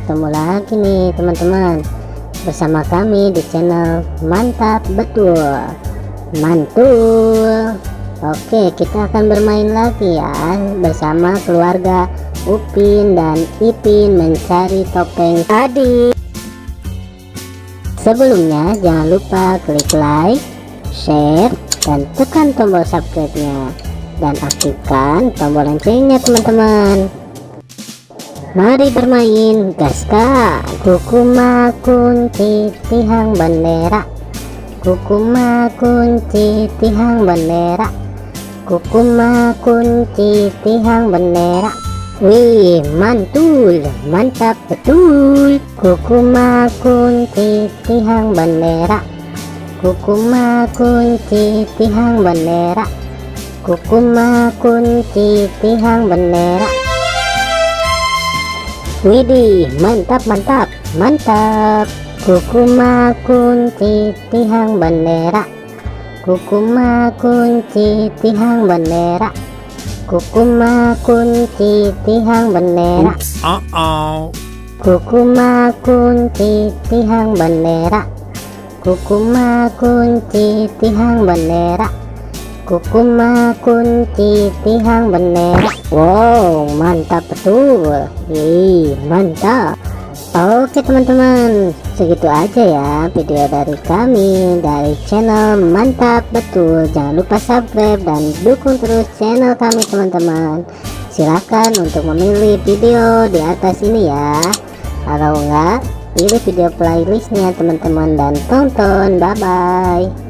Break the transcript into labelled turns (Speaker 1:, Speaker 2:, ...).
Speaker 1: ketemu lagi nih teman-teman bersama kami di channel Mantap Betul Mantul. Oke, kita akan bermain lagi ya bersama keluarga Upin dan Ipin mencari topeng tadi. Sebelumnya jangan lupa klik like, share, dan tekan tombol subscribe-nya dan aktifkan tombol loncengnya teman-teman. Mari bermain, gaska. Kukuma kunci tihang bendera, kukuma kunci tihang bendera, kukuma kunci tihang bendera. Wih, mantul, mantap betul. Kukuma kunci tihang bendera, kukuma kunci tihang bendera, kukuma kunci tihang bendera. Widih, mantap mantap mantap. Kukuma kunci tihang bendera, kukuma kunci tihang bendera, kukuma kunci tihang bendera. Kukuma kunci tihang bendera, kukuma kunci tihang bendera, kukuma kunci tihang bendera. Wow, mantap betul. Mantap. Oke teman-teman, segitu aja ya video dari kami dari channel Mantap Betul. Jangan lupa subscribe dan dukung terus channel kami teman-teman. Silahkan untuk memilih video di atas ini ya. Kalau enggak, pilih video playlistnya teman-teman dan tonton. Bye bye.